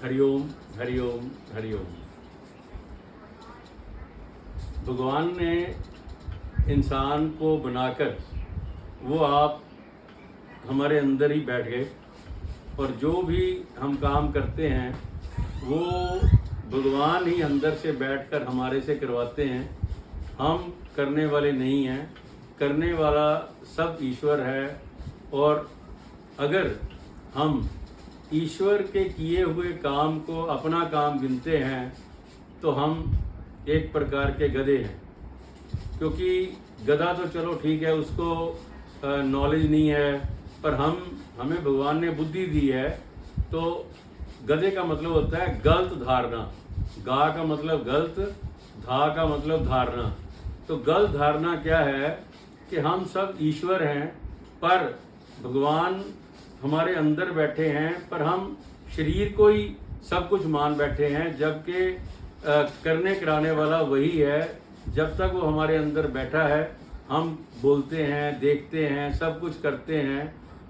हरिओम हरिओम हरिओम। भगवान ने इंसान को बनाकर वो आप हमारे अंदर ही बैठ गए और जो भी हम काम करते हैं वो भगवान ही अंदर से बैठकर हमारे से करवाते हैं। हम करने वाले नहीं हैं, करने वाला सब ईश्वर है। और अगर हम ईश्वर के किए हुए काम को अपना काम गिनते हैं तो हम एक प्रकार के गधे हैं। क्योंकि गधा तो चलो ठीक है, उसको नॉलेज नहीं है, पर हमें भगवान ने बुद्धि दी है। तो गधे का मतलब होता है गलत धारणा। गा का मतलब गलत, धा का मतलब धारणा। तो गलत धारणा क्या है कि हम सब ईश्वर हैं, पर भगवान हमारे अंदर बैठे हैं, पर हम शरीर को ही सब कुछ मान बैठे हैं, जबकि करने कराने वाला वही है। जब तक वो हमारे अंदर बैठा है हम बोलते हैं, देखते हैं, सब कुछ करते हैं।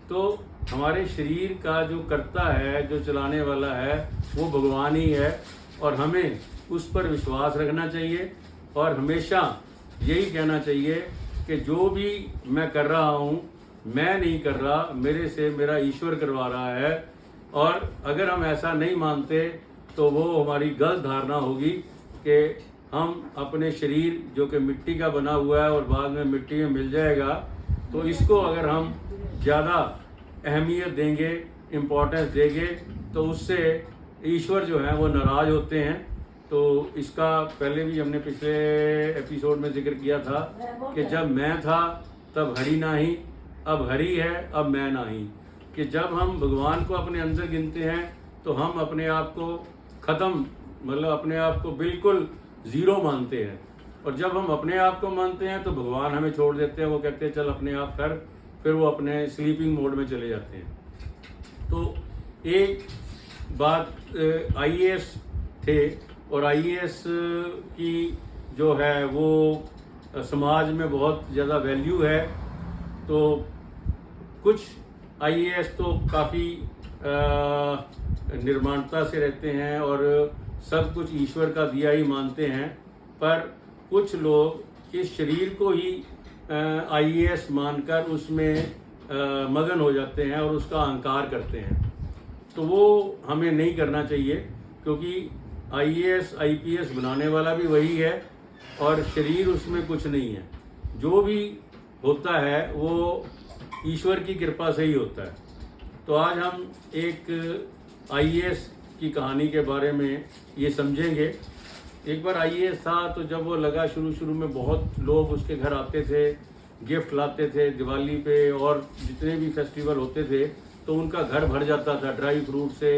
तो हमारे शरीर का जो करता है, जो चलाने वाला है, वो भगवान ही है। और हमें उस पर विश्वास रखना चाहिए और हमेशा यही कहना चाहिए कि जो भी मैं कर रहा हूँ मैं नहीं कर रहा, मेरे से मेरा ईश्वर करवा रहा है। और अगर हम ऐसा नहीं मानते तो वो हमारी गलत धारणा होगी कि हम अपने शरीर जो कि मिट्टी का बना हुआ है और बाद में मिट्टी में मिल जाएगा, तो इसको अगर हम ज़्यादा अहमियत देंगे, इम्पोर्टेंस देंगे, तो उससे ईश्वर जो है वो नाराज़ होते हैं। तो इसका पहले भी हमने पिछले एपिसोड में जिक्र किया था कि जब मैं था तब हरि नाही, अब हरि है अब मैं नाही। कि जब हम भगवान को अपने अंदर गिनते हैं तो हम अपने आप को ख़त्म, मतलब अपने आप को बिल्कुल ज़ीरो मानते हैं। और जब हम अपने आप को मानते हैं तो भगवान हमें छोड़ देते हैं, वो कहते हैं चल अपने आप कर, फिर वो अपने स्लीपिंग मोड में चले जाते हैं। तो एक बात, आईएएस थे और आईएएस की जो है वो समाज में बहुत ज़्यादा वैल्यू है। तो कुछ आईएएस तो काफ़ी निर्माणता से रहते हैं और सब कुछ ईश्वर का दिया ही मानते हैं, पर कुछ लोग इस शरीर को ही आईएएस मानकर उसमें मगन हो जाते हैं और उसका अहंकार करते हैं। तो वो हमें नहीं करना चाहिए, क्योंकि आईएएस आईपीएस बनाने वाला भी वही है और शरीर उसमें कुछ नहीं है। जो भी होता है वो ईश्वर की कृपा से ही होता है। तो आज हम एक आईएएस की कहानी के बारे में ये समझेंगे। एक बार आईएएस था तो जब वो लगा, शुरू में बहुत लोग उसके घर आते थे, गिफ्ट लाते थे दिवाली पे और जितने भी फेस्टिवल होते थे तो उनका घर भर जाता था ड्राई फ्रूट से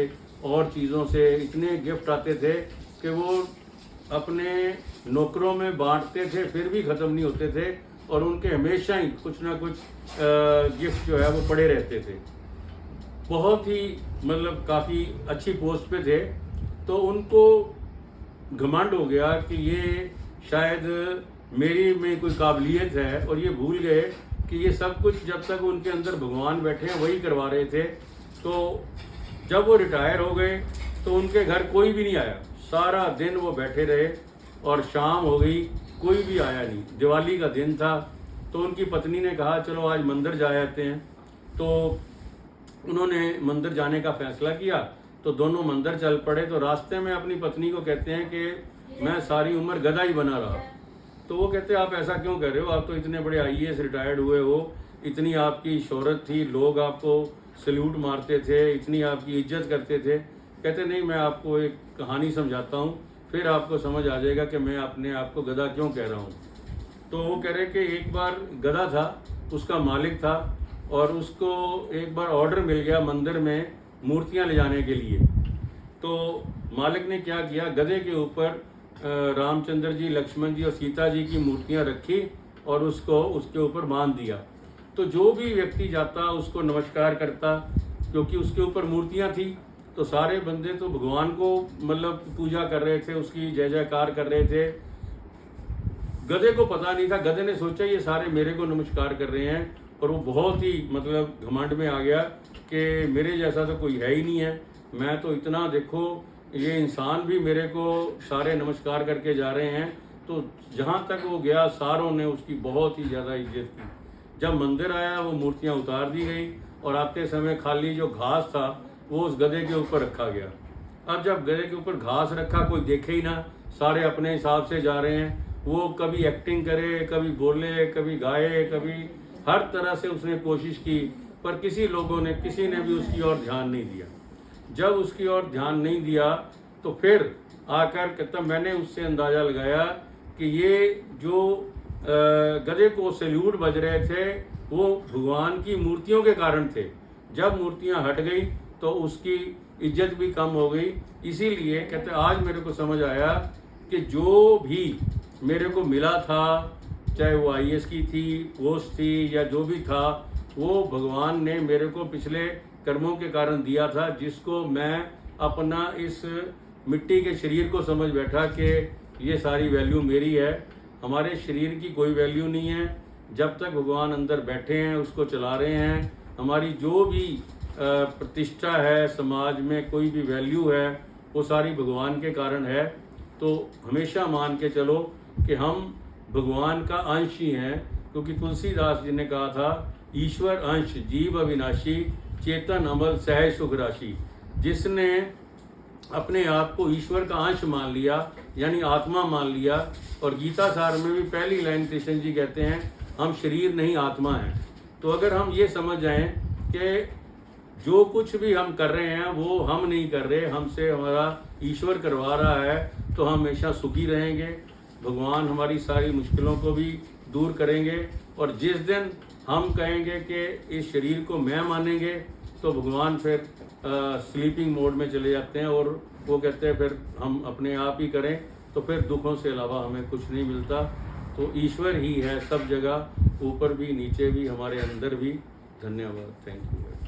और चीज़ों से। इतने गिफ्ट आते थे कि वो अपने नौकरों में बांटते थे, फिर भी ख़त्म नहीं होते थे और उनके हमेशा ही कुछ ना कुछ गिफ्ट जो है वो पड़े रहते थे। बहुत ही मतलब काफ़ी अच्छी पोस्ट पे थे। तो उनको घमंड हो गया कि ये शायद मेरी में कोई काबिलियत है, और ये भूल गए कि ये सब कुछ जब तक उनके अंदर भगवान बैठे हैं वही करवा रहे थे। तो जब वो रिटायर हो गए तो उनके घर कोई भी नहीं आया, सारा दिन वो बैठे रहे और शाम हो गई कोई भी आया नहीं। दिवाली का दिन था तो उनकी पत्नी ने कहा चलो आज मंदिर जा आते हैं। तो उन्होंने मंदिर जाने का फैसला किया, तो दोनों मंदिर चल पड़े। तो रास्ते में अपनी पत्नी को कहते हैं कि मैं सारी उम्र गधा ही बना रहा। तो वो कहते हैं आप ऐसा क्यों कर रहे हो, आप तो इतने बड़े आईएएस रिटायर्ड हुए हो, इतनी आपकी शोहरत थी, लोग आपको सल्यूट मारते थे, इतनी आपकी इज्जत करते थे। कहते नहीं, मैं आपको एक कहानी समझाता हूँ, फिर आपको समझ आ जाएगा कि मैं अपने आप को गधा क्यों कह रहा हूँ। तो वो कह रहे कि एक बार गधा था, उसका मालिक था और उसको एक बार ऑर्डर मिल गया मंदिर में मूर्तियाँ ले जाने के लिए। तो मालिक ने क्या किया, गधे के ऊपर रामचंद्र जी, लक्ष्मण जी और सीता जी की मूर्तियाँ रखी और उसको उसके ऊपर बांध दिया। तो जो भी व्यक्ति जाता उसको नमस्कार करता, क्योंकि उसके ऊपर मूर्तियाँ थी। तो सारे बंदे तो भगवान को मतलब पूजा कर रहे थे, उसकी जय जयकार कर रहे थे। गधे को पता नहीं था, गधे ने सोचा ये सारे मेरे को नमस्कार कर रहे हैं, और वो बहुत ही मतलब घमंड में आ गया कि मेरे जैसा तो कोई है ही नहीं है, मैं तो इतना, देखो ये इंसान भी मेरे को सारे नमस्कार करके जा रहे हैं, तो जहाँ तक वो गया सारों ने उसकी बहुत ही ज़्यादा इज्जत की। जब मंदिर आया वो मूर्तियाँ उतार दी गई और आते समय खाली जो घास था वो उस गधे के ऊपर रखा गया। अब जब गधे के ऊपर घास रखा, कोई देखे ही ना, सारे अपने हिसाब से जा रहे हैं। वो कभी एक्टिंग करे, कभी बोले, कभी गाए, कभी हर तरह से उसने कोशिश की, पर किसी ने भी उसकी ओर ध्यान नहीं दिया। जब उसकी ओर ध्यान नहीं दिया तो फिर आकर तब मैंने उससे अंदाज़ा लगाया कि ये जो गधे को सैल्यूट बज रहे थे वो भगवान की मूर्तियों के कारण थे। जब मूर्तियां हट गई तो उसकी इज्जत भी कम हो गई। इसीलिए कहते आज मेरे को समझ आया कि जो भी मेरे को मिला था, चाहे वो IAS की थी, पोस्ट थी या जो भी था, वो भगवान ने मेरे को पिछले कर्मों के कारण दिया था, जिसको मैं अपना इस मिट्टी के शरीर को समझ बैठा कि ये सारी वैल्यू मेरी है। हमारे शरीर की कोई वैल्यू नहीं है। जब तक भगवान अंदर बैठे हैं, उसको चला रहे हैं, हमारी जो भी प्रतिष्ठा है समाज में, कोई भी वैल्यू है, वो सारी भगवान के कारण है। तो हमेशा मान के चलो कि हम भगवान का अंश ही हैं, क्योंकि तुलसीदास जी ने कहा था, ईश्वर अंश जीव अविनाशी, चेतन अमल सहज सुख राशि। जिसने अपने आप को ईश्वर का अंश मान लिया, यानी आत्मा मान लिया, और गीता सार में भी पहली लाइन कृष्ण जी कहते हैं, हम शरीर नहीं आत्मा हैं। तो अगर हम ये समझ जाएं कि जो कुछ भी हम कर रहे हैं वो हम नहीं कर रहे, हमसे हमारा ईश्वर करवा रहा है, तो हम हमेशा सुखी रहेंगे। भगवान हमारी सारी मुश्किलों को भी दूर करेंगे। और जिस दिन हम कहेंगे कि इस शरीर को मैं मानेंगे, तो भगवान फिर स्लीपिंग मोड में चले जाते हैं और वो कहते हैं फिर हम अपने आप ही करें, तो फिर दुखों से अलावा हमें कुछ नहीं मिलता। तो ईश्वर ही है सब जगह, ऊपर भी नीचे भी हमारे अंदर भी। धन्यवाद, थैंक यू।